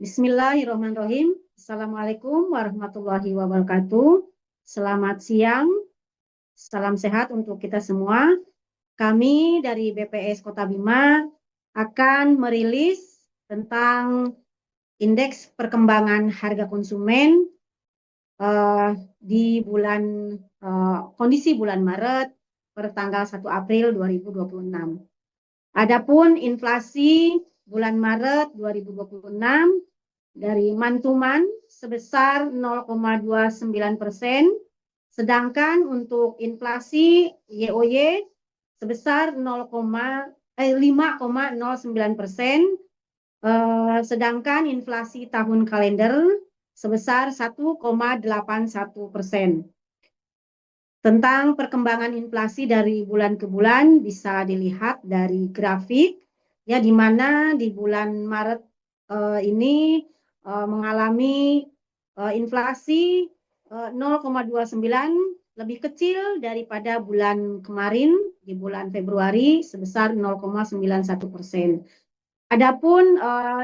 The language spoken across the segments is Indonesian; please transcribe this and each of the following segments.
Bismillahirrahmanirrahim. Assalamualaikum warahmatullahi wabarakatuh. Selamat siang, salam sehat untuk kita semua. Kami dari BPS Kota Bima akan merilis tentang indeks perkembangan harga konsumen di kondisi bulan Maret per tanggal 1 April 2026. Adapun inflasi bulan Maret 2026 dari Mantuman sebesar 0,29%, sedangkan untuk inflasi YoY sebesar 5,09%, sedangkan inflasi tahun kalender sebesar 1,81%. Tentang perkembangan inflasi dari bulan ke bulan bisa dilihat dari grafik, ya, di mana di bulan Maret ini mengalami inflasi 0,29, lebih kecil daripada bulan kemarin di bulan Februari sebesar 0,91%. Adapun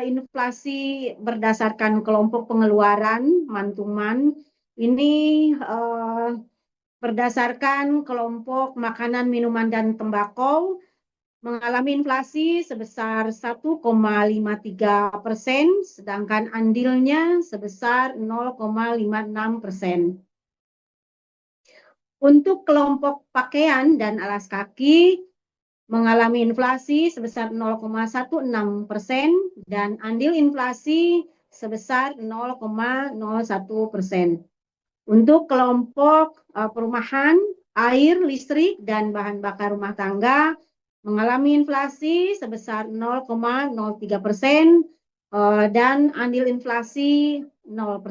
inflasi berdasarkan kelompok pengeluaran Mantuman ini berdasarkan kelompok makanan, minuman, dan tembakau mengalami inflasi sebesar 1,53%, sedangkan andilnya sebesar 0,56%. Untuk kelompok pakaian dan alas kaki mengalami inflasi sebesar 0,16% dan andil inflasi sebesar 0,01%. Untuk kelompok perumahan, air, listrik, dan bahan bakar rumah tangga mengalami inflasi sebesar 0,03% dan andil inflasi 0%.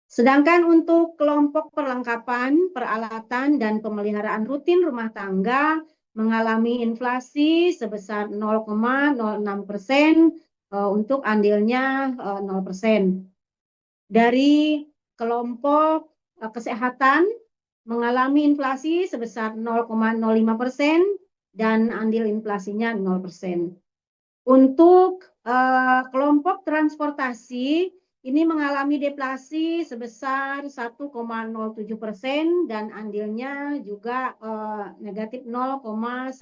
Sedangkan untuk kelompok perlengkapan, peralatan, dan pemeliharaan rutin rumah tangga mengalami inflasi sebesar 0,06%, untuk andilnya 0%. Dari kelompok kesehatan mengalami inflasi sebesar 0,05% dan andil inflasinya 0%. Untuk kelompok transportasi ini mengalami deflasi sebesar 1,07% dan andilnya juga negatif 0,13%.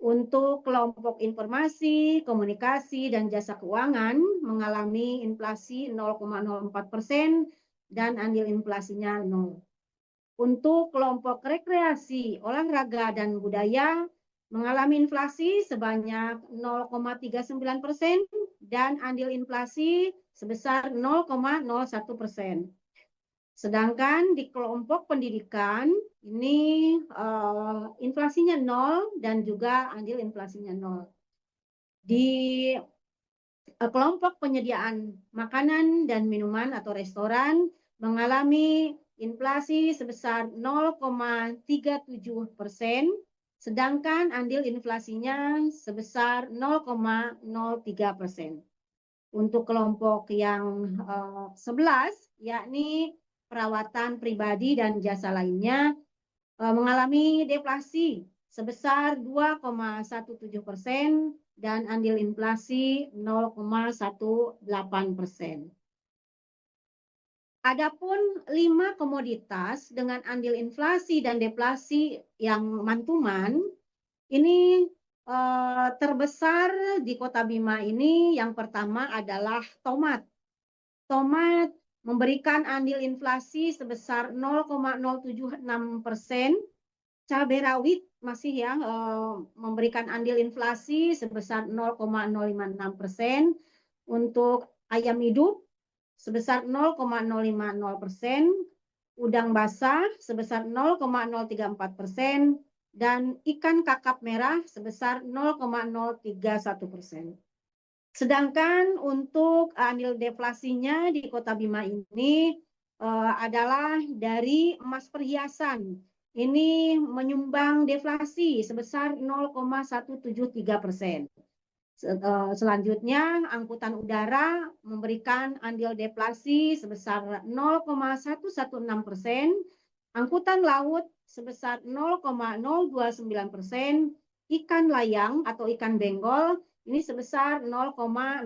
Untuk kelompok informasi, komunikasi, dan jasa keuangan mengalami inflasi 0,04% dan andil inflasinya 0. Untuk kelompok rekreasi, olahraga, dan budaya mengalami inflasi sebanyak 0,39% dan andil inflasi sebesar 0,01%. Sedangkan di kelompok pendidikan ini inflasinya 0 dan juga andil inflasinya 0. Di kelompok penyediaan makanan dan minuman atau restoran mengalami inflasi sebesar 0,37%, sedangkan andil inflasinya sebesar 0,03%. Untuk kelompok yang 11, yakni perawatan pribadi dan jasa lainnya, mengalami deflasi sebesar 2,17% dan andil inflasi 0,18%. Adapun 5 komoditas dengan andil inflasi dan deflasi yang mantuman ini terbesar di Kota Bima ini, yang pertama adalah tomat. Tomat memberikan andil inflasi sebesar 0,076%. Cabai rawit masih memberikan andil inflasi sebesar 0,056%. Untuk ayam hidup sebesar 0,050%, udang basah sebesar 0,034%, dan ikan kakap merah sebesar 0,031%. Sedangkan untuk andil deflasinya di Kota Bima ini adalah dari emas perhiasan. Ini menyumbang deflasi sebesar 0,173%. Selanjutnya, angkutan udara memberikan andil deflasi sebesar 0,116%, angkutan laut sebesar 0,029%, ikan layang atau ikan benggol ini sebesar 0,028%.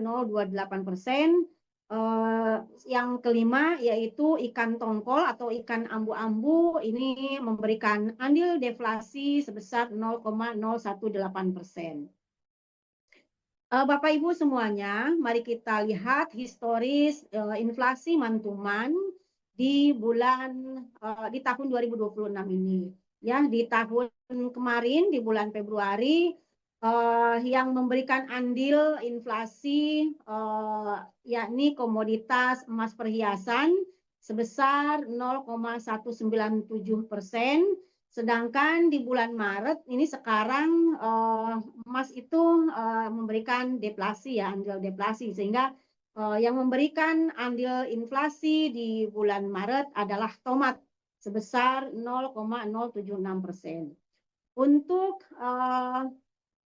Yang kelima yaitu ikan tongkol atau ikan ambu-ambu, ini memberikan andil deflasi sebesar 0,018%. Bapak Ibu semuanya, mari kita lihat historis inflasi mantuman di tahun 2026 ini. Ya, di tahun kemarin di bulan Februari yang memberikan andil inflasi yakni komoditas emas perhiasan sebesar 0,197%. Sedangkan di bulan Maret ini sekarang emas itu memberikan deflasi ya, andil deflasi, sehingga yang memberikan andil inflasi di bulan Maret adalah tomat sebesar 0,076%. Untuk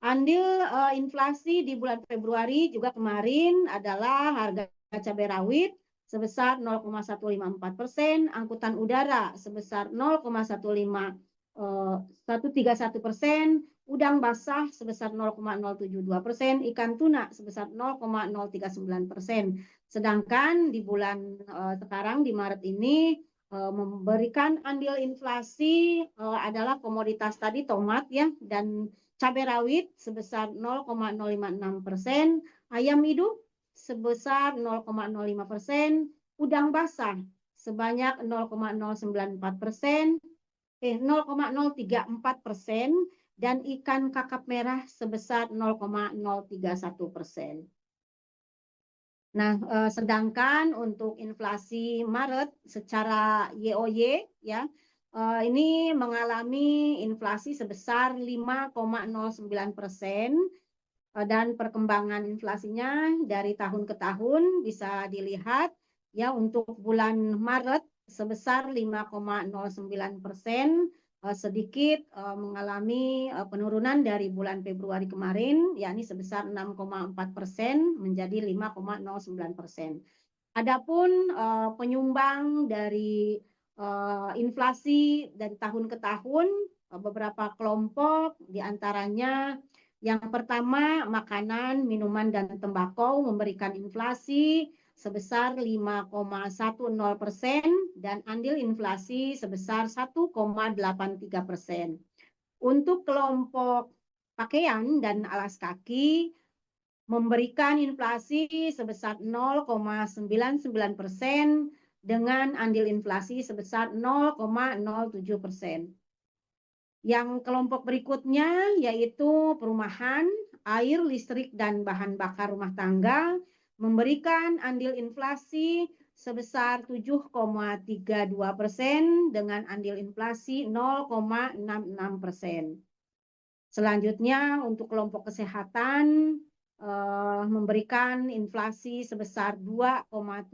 andil inflasi di bulan Februari juga kemarin adalah harga cabai rawit sebesar 0,154%, angkutan udara sebesar 0,131%, udang basah sebesar 0,072%, ikan tuna sebesar 0,039%. Sedangkan di bulan sekarang di Maret ini memberikan andil inflasi adalah komoditas tadi tomat ya, dan cabai rawit sebesar 0,056%, ayam hidup sebesar 0,05%, udang basah sebanyak 0,094%, 0,034%, dan ikan kakap merah sebesar 0,031%. Nah, sedangkan untuk inflasi Maret secara YoY ya, ini mengalami inflasi sebesar 5,09%, dan perkembangan inflasinya dari tahun ke tahun bisa dilihat ya. Untuk bulan Maret sebesar 5,09%, sedikit mengalami penurunan dari bulan Februari kemarin, yakni sebesar 6,4% menjadi 5,09%. Adapun penyumbang dari inflasi dari tahun ke tahun, beberapa kelompok diantaranya yang pertama makanan, minuman, dan tembakau memberikan inflasi sebesar 5,10% dan andil inflasi sebesar 1,83%. Untuk kelompok pakaian dan alas kaki memberikan inflasi sebesar 0,99% dengan andil inflasi sebesar 0,07%. Yang kelompok berikutnya yaitu perumahan, air, listrik, dan bahan bakar rumah tangga memberikan andil inflasi sebesar 7,32% dengan andil inflasi 0,66%. Selanjutnya untuk kelompok kesehatan memberikan inflasi sebesar 2,70%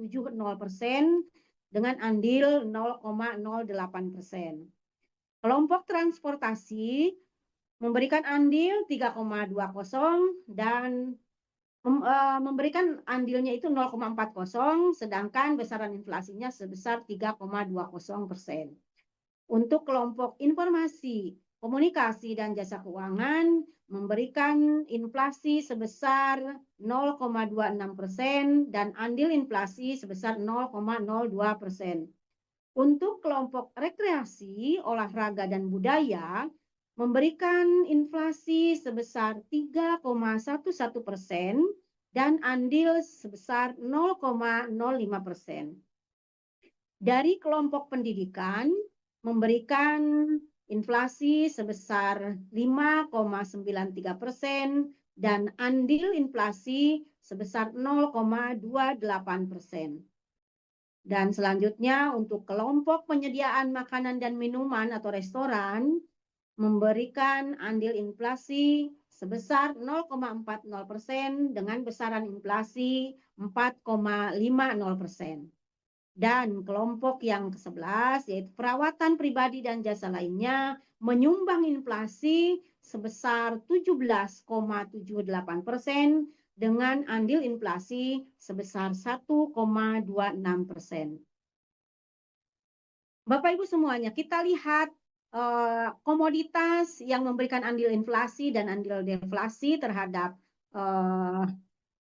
dengan andil 0,08%. Kelompok transportasi memberikan andil 3,20 dan memberikan andilnya itu 0,40, sedangkan besaran inflasinya sebesar 3,20%. Untuk kelompok informasi, komunikasi, dan jasa keuangan memberikan inflasi sebesar 0,26% dan andil inflasi sebesar 0,02%. Untuk kelompok rekreasi, olahraga, dan budaya memberikan inflasi sebesar 3,11% dan andil sebesar 0,05%. Dari kelompok pendidikan memberikan inflasi sebesar 5,93% dan andil inflasi sebesar 0,28%. Dan selanjutnya untuk kelompok penyediaan makanan dan minuman atau restoran memberikan andil inflasi sebesar 0,40% dengan besaran inflasi 4,50%. Dan kelompok yang ke-11 yaitu perawatan pribadi dan jasa lainnya menyumbang inflasi sebesar 17,78% dengan andil inflasi sebesar 1,26%. Bapak Ibu semuanya, kita lihat komoditas yang memberikan andil inflasi dan andil deflasi terhadap eh,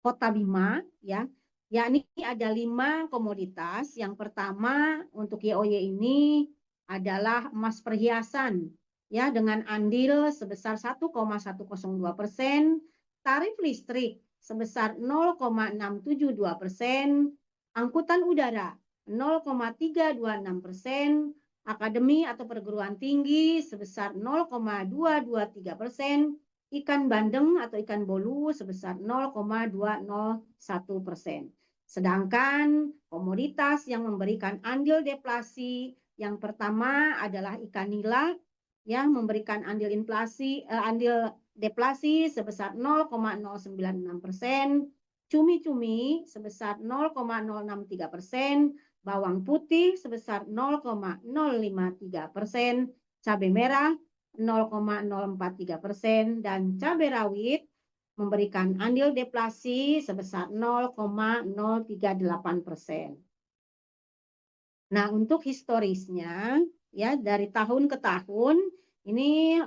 Kota Bima, ya, yakni ada 5 komoditas. Yang pertama untuk YOY ini adalah emas perhiasan, ya, dengan andil sebesar 1,102%, tarif listrik sebesar 0,672%, angkutan udara 0,326%, akademi atau perguruan tinggi sebesar 0,223%, ikan bandeng atau ikan bolu sebesar 0,201%. Sedangkan komoditas yang memberikan andil deflasi yang pertama adalah ikan nila yang memberikan andil deflasi sebesar 0,096%, cumi-cumi sebesar 0,063%, bawang putih sebesar 0,053%, cabai merah 0,043% dan cabai rawit memberikan andil deflasi sebesar 0,038%. Nah, untuk historisnya ya dari tahun ke tahun ini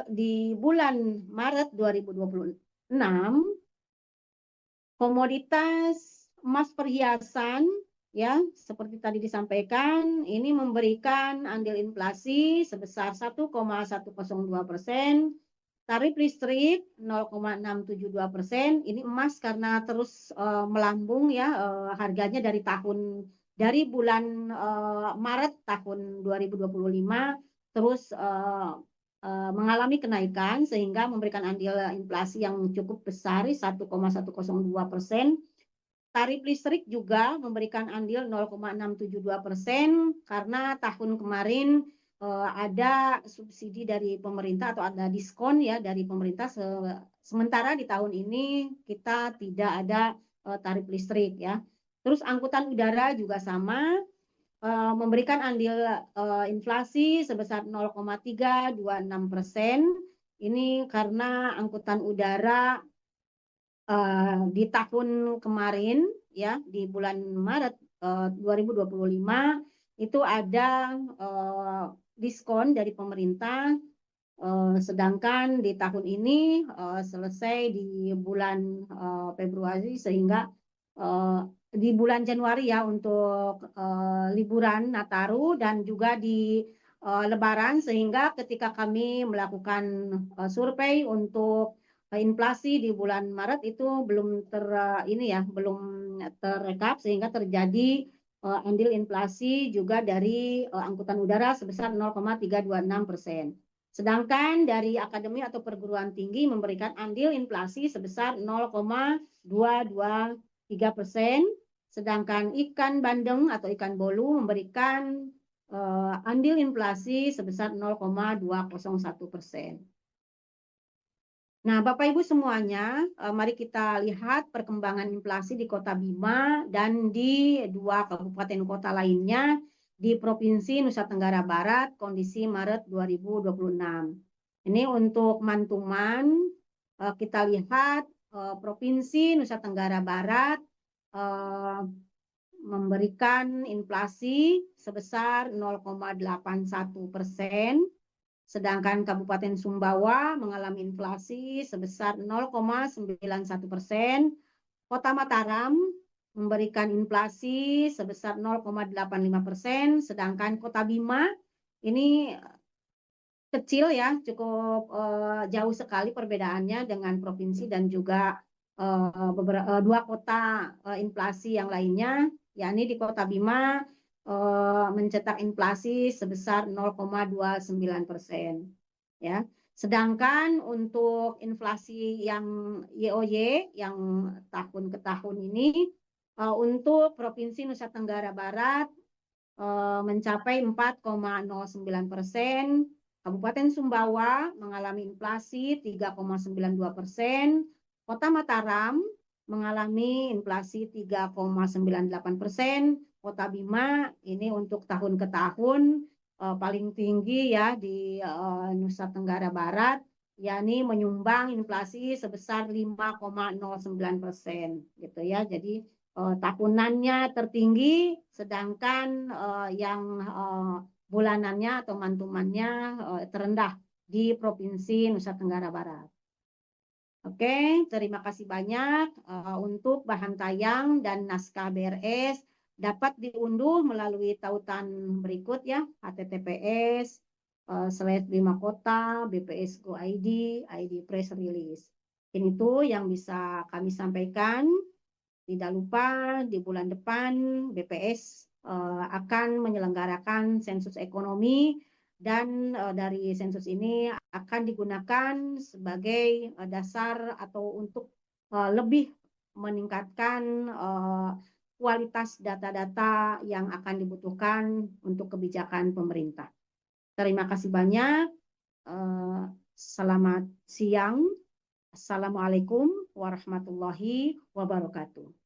di bulan Maret 2026 komoditas emas perhiasan ya seperti tadi disampaikan ini memberikan andil inflasi sebesar 1,102%, tarif listrik 0,672%. Ini emas karena terus melambung ya harganya dari bulan Maret tahun 2025 terus mengalami kenaikan sehingga memberikan andil inflasi yang cukup besar 1,102%. Tarif listrik juga memberikan andil 0,672% karena tahun kemarin ada subsidi dari pemerintah atau ada diskon ya dari pemerintah. Sementara di tahun ini kita tidak ada tarif listrik ya. Terus angkutan udara juga sama memberikan andil inflasi sebesar 0,326%. Ini karena angkutan udara di tahun kemarin ya di bulan Maret 2025 itu ada diskon dari pemerintah, sedangkan di tahun ini selesai di bulan Februari sehingga di bulan Januari ya untuk liburan Nataru dan juga di Lebaran sehingga ketika kami melakukan survei untuk inflasi di bulan Maret itu belum belum terekap sehingga terjadi andil inflasi juga dari angkutan udara sebesar 0,326%. Sedangkan dari akademi atau perguruan tinggi memberikan andil inflasi sebesar 0,223%, sedangkan ikan bandeng atau ikan bolu memberikan andil inflasi sebesar 0,201%. Nah, Bapak Ibu semuanya, mari kita lihat perkembangan inflasi di Kota Bima dan di 2 kabupaten kota lainnya di Provinsi Nusa Tenggara Barat kondisi Maret 2026. Ini untuk Mantuman, kita lihat Provinsi Nusa Tenggara Barat memberikan inflasi sebesar 0,81%. Sedangkan Kabupaten Sumbawa mengalami inflasi sebesar 0,91%. Kota Mataram memberikan inflasi sebesar 0,85%. Sedangkan Kota Bima ini kecil ya, cukup jauh sekali perbedaannya dengan provinsi dan juga dua kota inflasi yang lainnya, yakni di Kota Bima mencetak inflasi sebesar 0,29%. Ya. Sedangkan untuk inflasi yang YOY yang tahun ke tahun ini untuk Provinsi Nusa Tenggara Barat mencapai 4,09%, Kabupaten Sumbawa mengalami inflasi 3,92%, Kota Mataram mengalami inflasi 3,98%, Kota Bima ini untuk tahun ke tahun paling tinggi ya di Nusa Tenggara Barat, yakni menyumbang inflasi sebesar 5,09% gitu ya. Jadi tahunannya tertinggi, sedangkan yang bulanannya atau mantumannya terendah di Provinsi Nusa Tenggara Barat. Oke, terima kasih banyak untuk bahan tayang dan naskah BRS dapat diunduh melalui tautan berikut ya, https /Bima Kota BPS Go ID ID press release. Ini tuh yang bisa kami sampaikan. Tidak lupa di bulan depan BPS akan menyelenggarakan sensus ekonomi dan dari sensus ini akan digunakan sebagai dasar atau untuk lebih meningkatkan kualitas data-data yang akan dibutuhkan untuk kebijakan pemerintah. Terima kasih banyak. Selamat siang. Assalamualaikum warahmatullahi wabarakatuh.